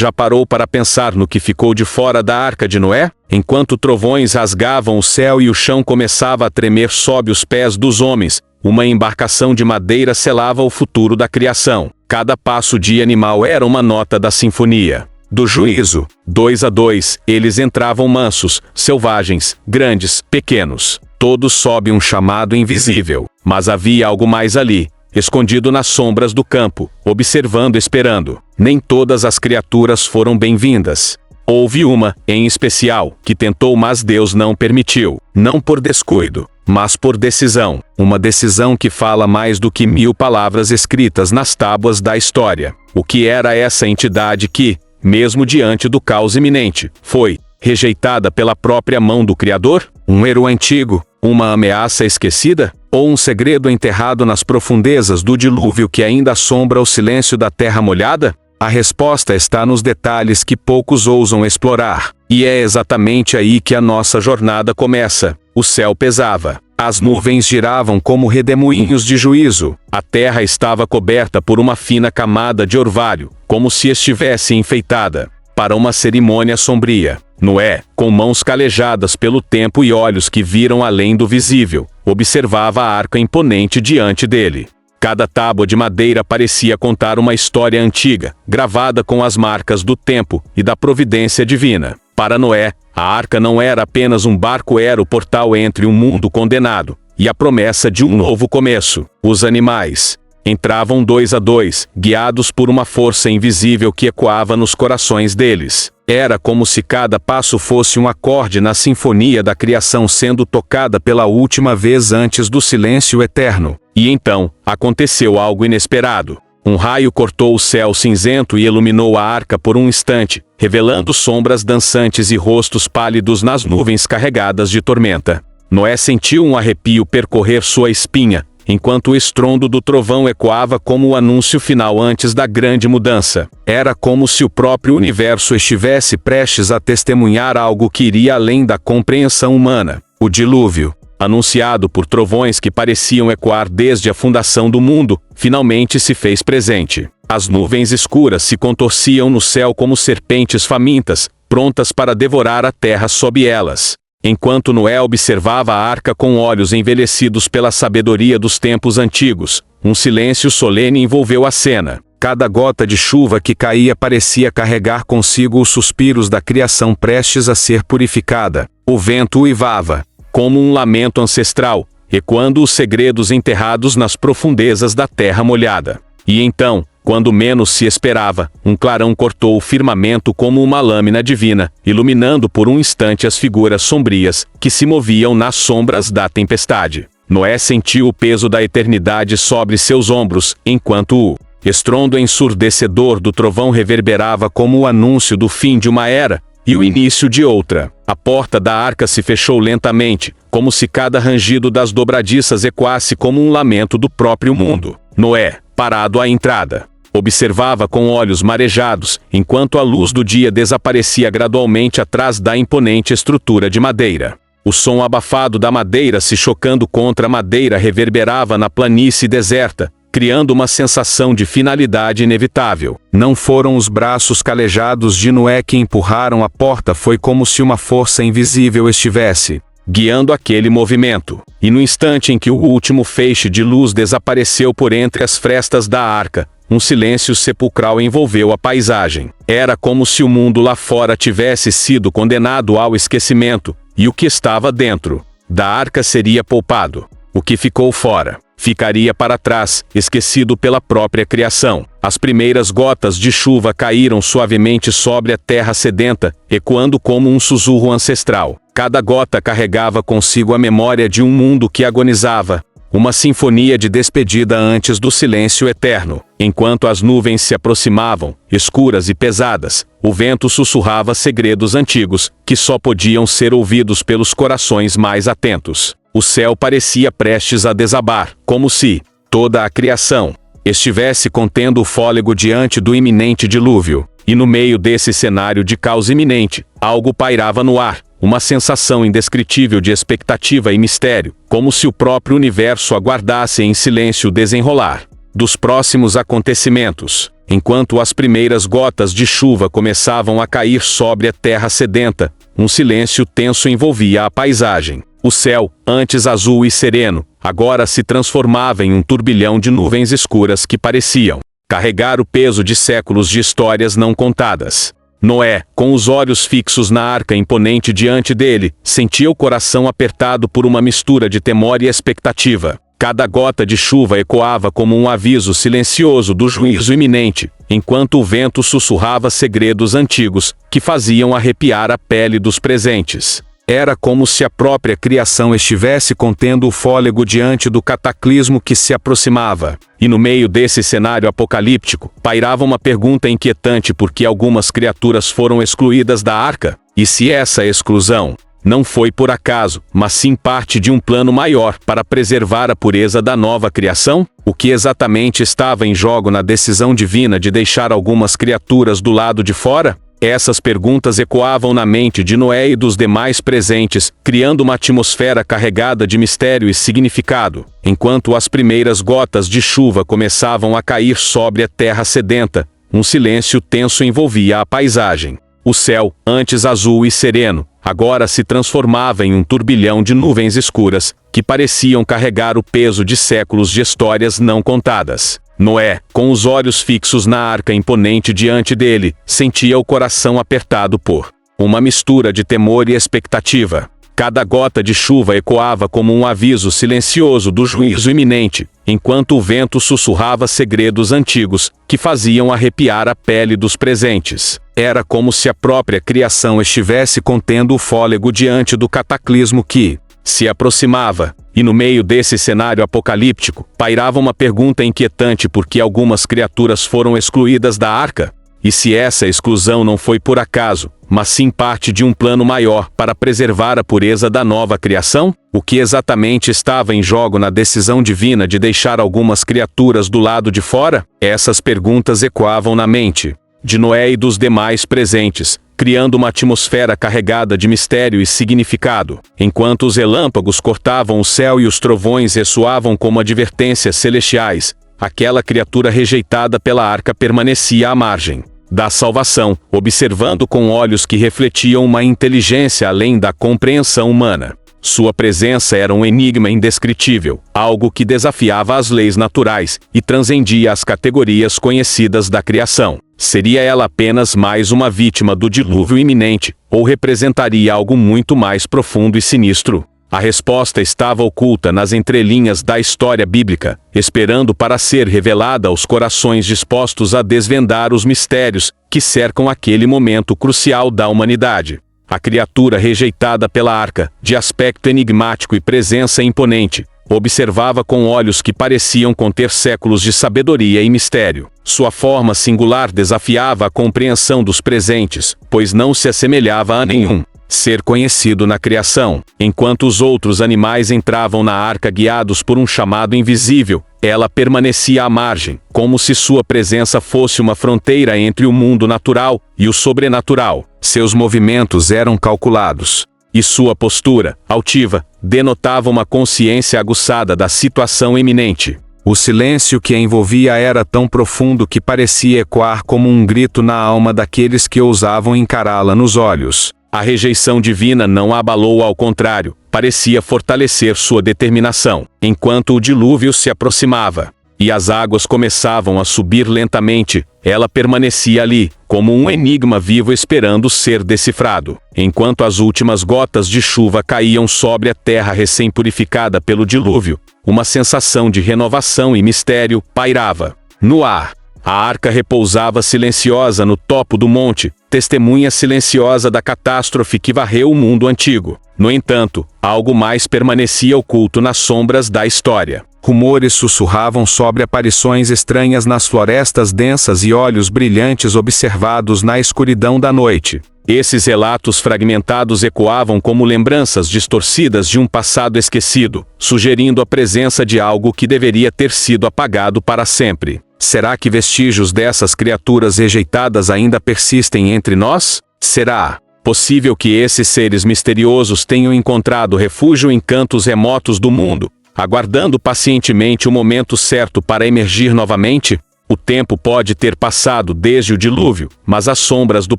já parou para pensar no que ficou de fora da arca de Noé? Enquanto trovões rasgavam o céu e o chão começava a tremer sob os pés dos homens, uma embarcação de madeira selava o futuro da criação. Cada passo de animal era uma nota da sinfonia do juízo. 2 a 2, eles entravam mansos, selvagens, grandes, pequenos, todos sob um chamado invisível. Mas havia algo mais ali, escondido nas sombras do campo, observando, esperando. Nem todas as criaturas foram bem-vindas. Houve uma, em especial, que tentou, mas Deus não permitiu. Não por descuido, mas por decisão. Uma decisão que fala mais do que 1000 palavras escritas nas tábuas da história. O que era essa entidade que, mesmo diante do caos iminente, foi rejeitada pela própria mão do Criador? Um herói antigo? Uma ameaça esquecida? Ou um segredo enterrado nas profundezas do dilúvio que ainda assombra o silêncio da terra molhada? A resposta está nos detalhes que poucos ousam explorar. E é exatamente aí que a nossa jornada começa. O céu pesava. As nuvens giravam como redemoinhos de juízo. A terra estava coberta por uma fina camada de orvalho, como se estivesse enfeitada para uma cerimônia sombria. Noé, com mãos calejadas pelo tempo e olhos que viram além do visível, observava a arca imponente diante dele. Cada tábua de madeira parecia contar uma história antiga, gravada com as marcas do tempo e da providência divina. Para Noé, a arca não era apenas um barco, era o portal entre um mundo condenado e a promessa de um novo começo. Os animais entravam 2 a 2, guiados por uma força invisível que ecoava nos corações deles. Era como se cada passo fosse um acorde na sinfonia da criação sendo tocada pela última vez antes do silêncio eterno. E então, aconteceu algo inesperado. Um raio cortou o céu cinzento e iluminou a arca por um instante, revelando sombras dançantes e rostos pálidos nas nuvens carregadas de tormenta. Noé sentiu um arrepio percorrer sua espinha, enquanto o estrondo do trovão ecoava como o anúncio final antes da grande mudança. Era como se o próprio universo estivesse prestes a testemunhar algo que iria além da compreensão humana. O dilúvio, anunciado por trovões que pareciam ecoar desde a fundação do mundo, finalmente se fez presente. As nuvens escuras se contorciam no céu como serpentes famintas, prontas para devorar a terra sob elas. Enquanto Noé observava a arca com olhos envelhecidos pela sabedoria dos tempos antigos, um silêncio solene envolveu a cena. Cada gota de chuva que caía parecia carregar consigo os suspiros da criação prestes a ser purificada. O vento uivava, como um lamento ancestral, ecoando os segredos enterrados nas profundezas da terra molhada. E então, quando menos se esperava, um clarão cortou o firmamento como uma lâmina divina, iluminando por um instante as figuras sombrias que se moviam nas sombras da tempestade. Noé sentiu o peso da eternidade sobre seus ombros, enquanto o estrondo ensurdecedor do trovão reverberava como o anúncio do fim de uma era e o início de outra. A porta da arca se fechou lentamente, como se cada rangido das dobradiças ecoasse como um lamento do próprio mundo. Noé, parado à entrada, observava com olhos marejados, enquanto a luz do dia desaparecia gradualmente atrás da imponente estrutura de madeira. O som abafado da madeira se chocando contra a madeira reverberava na planície deserta, criando uma sensação de finalidade inevitável. Não foram os braços calejados de Noé que empurraram a porta, foi como se uma força invisível estivesse guiando aquele movimento. E no instante em que o último feixe de luz desapareceu por entre as frestas da arca, um silêncio sepulcral envolveu a paisagem. Era como se o mundo lá fora tivesse sido condenado ao esquecimento, e o que estava dentro da arca seria poupado. O que ficou fora ficaria para trás, esquecido pela própria criação. As primeiras gotas de chuva caíram suavemente sobre a terra sedenta, ecoando como um sussurro ancestral. Cada gota carregava consigo a memória de um mundo que agonizava, uma sinfonia de despedida antes do silêncio eterno. Enquanto as nuvens se aproximavam, escuras e pesadas, o vento sussurrava segredos antigos, que só podiam ser ouvidos pelos corações mais atentos. O céu parecia prestes a desabar, como se toda a criação estivesse contendo o fôlego diante do iminente dilúvio. E no meio desse cenário de caos iminente, algo pairava no ar, uma sensação indescritível de expectativa e mistério, como se o próprio universo aguardasse em silêncio o desenrolar dos próximos acontecimentos. Enquanto as primeiras gotas de chuva começavam a cair sobre a terra sedenta, um silêncio tenso envolvia a paisagem. O céu, antes azul e sereno, agora se transformava em um turbilhão de nuvens escuras que pareciam carregar o peso de séculos de histórias não contadas. Noé, com os olhos fixos na arca imponente diante dele, sentia o coração apertado por uma mistura de temor e expectativa. Cada gota de chuva ecoava como um aviso silencioso do juízo iminente, enquanto o vento sussurrava segredos antigos, que faziam arrepiar a pele dos presentes. Era como se a própria criação estivesse contendo o fôlego diante do cataclismo que se aproximava. E no meio desse cenário apocalíptico, pairava uma pergunta inquietante: por que algumas criaturas foram excluídas da arca? E se essa exclusão não foi por acaso, mas sim parte de um plano maior para preservar a pureza da nova criação? O que exatamente estava em jogo na decisão divina de deixar algumas criaturas do lado de fora? Essas perguntas ecoavam na mente de Noé e dos demais presentes, criando uma atmosfera carregada de mistério e significado. Enquanto as primeiras gotas de chuva começavam a cair sobre a terra sedenta, um silêncio tenso envolvia a paisagem. O céu, antes azul e sereno, agora se transformava em um turbilhão de nuvens escuras, que pareciam carregar o peso de séculos de histórias não contadas. Noé, com os olhos fixos na arca imponente diante dele, sentia o coração apertado por uma mistura de temor e expectativa. Cada gota de chuva ecoava como um aviso silencioso do juízo iminente, enquanto o vento sussurrava segredos antigos, que faziam arrepiar a pele dos presentes. Era como se a própria criação estivesse contendo o fôlego diante do cataclismo que se aproximava. E no meio desse cenário apocalíptico, pairava uma pergunta inquietante: por que algumas criaturas foram excluídas da arca? E se essa exclusão não foi por acaso, mas sim parte de um plano maior para preservar a pureza da nova criação? O que exatamente estava em jogo na decisão divina de deixar algumas criaturas do lado de fora? Essas perguntas ecoavam na mente de Noé e dos demais presentes, criando uma atmosfera carregada de mistério e significado. Enquanto os relâmpagos cortavam o céu e os trovões ressoavam como advertências celestiais, aquela criatura rejeitada pela arca permanecia à margem da salvação, observando com olhos que refletiam uma inteligência além da compreensão humana. Sua presença era um enigma indescritível, algo que desafiava as leis naturais e transcendia as categorias conhecidas da criação. Seria ela apenas mais uma vítima do dilúvio iminente, ou representaria algo muito mais profundo e sinistro? A resposta estava oculta nas entrelinhas da história bíblica, esperando para ser revelada aos corações dispostos a desvendar os mistérios que cercam aquele momento crucial da humanidade. A criatura rejeitada pela arca, de aspecto enigmático e presença imponente, observava com olhos que pareciam conter séculos de sabedoria e mistério. Sua forma singular desafiava a compreensão dos presentes, pois não se assemelhava a nenhum ser conhecido na criação. Enquanto os outros animais entravam na arca guiados por um chamado invisível, ela permanecia à margem, como se sua presença fosse uma fronteira entre o mundo natural e o sobrenatural. Seus movimentos eram calculados, e sua postura, altiva, denotava uma consciência aguçada da situação iminente. O silêncio que a envolvia era tão profundo que parecia ecoar como um grito na alma daqueles que ousavam encará-la nos olhos. A rejeição divina não a abalou, ao contrário, parecia fortalecer sua determinação. Enquanto o dilúvio se aproximava e as águas começavam a subir lentamente, ela permanecia ali, como um enigma vivo esperando ser decifrado. Enquanto as últimas gotas de chuva caíam sobre a terra recém-purificada pelo dilúvio, uma sensação de renovação e mistério pairava no ar. A arca repousava silenciosa no topo do monte, testemunha silenciosa da catástrofe que varreu o mundo antigo. No entanto, algo mais permanecia oculto nas sombras da história. Rumores sussurravam sobre aparições estranhas nas florestas densas e olhos brilhantes observados na escuridão da noite. Esses relatos fragmentados ecoavam como lembranças distorcidas de um passado esquecido, sugerindo a presença de algo que deveria ter sido apagado para sempre. Será que vestígios dessas criaturas rejeitadas ainda persistem entre nós? Será possível que esses seres misteriosos tenham encontrado refúgio em cantos remotos do mundo, aguardando pacientemente o momento certo para emergir novamente. O tempo pode ter passado desde o dilúvio, mas as sombras do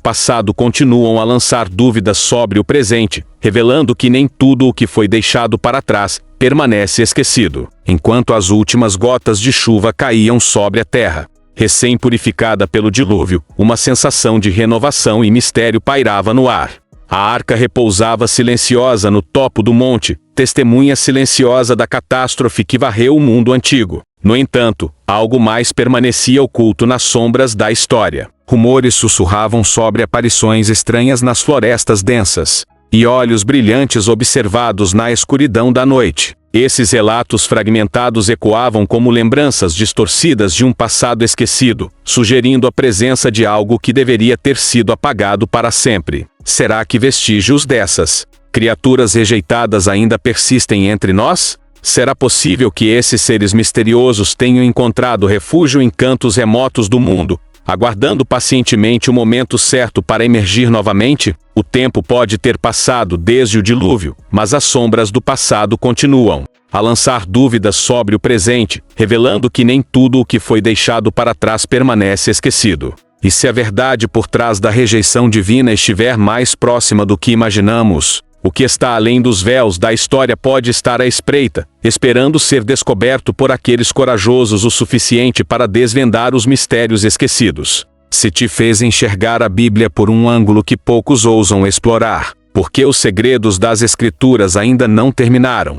passado continuam a lançar dúvidas sobre o presente, revelando que nem tudo o que foi deixado para trás permanece esquecido. Enquanto as últimas gotas de chuva caíam sobre a terra, recém-purificada pelo dilúvio, uma sensação de renovação e mistério pairava no ar. A arca repousava silenciosa no topo do monte, testemunha silenciosa da catástrofe que varreu o mundo antigo. No entanto, algo mais permanecia oculto nas sombras da história. Rumores sussurravam sobre aparições estranhas nas florestas densas, e olhos brilhantes observados na escuridão da noite. Esses relatos fragmentados ecoavam como lembranças distorcidas de um passado esquecido, sugerindo a presença de algo que deveria ter sido apagado para sempre. Será que vestígios dessas criaturas rejeitadas ainda persistem entre nós? Será possível que esses seres misteriosos tenham encontrado refúgio em cantos remotos do mundo, aguardando pacientemente o momento certo para emergir novamente? O tempo pode ter passado desde o dilúvio, mas as sombras do passado continuam a lançar dúvidas sobre o presente, revelando que nem tudo o que foi deixado para trás permanece esquecido. E se a verdade por trás da rejeição divina estiver mais próxima do que imaginamos, o que está além dos véus da história pode estar à espreita, esperando ser descoberto por aqueles corajosos o suficiente para desvendar os mistérios esquecidos. Se te fez enxergar a Bíblia por um ângulo que poucos ousam explorar, porque os segredos das Escrituras ainda não terminaram.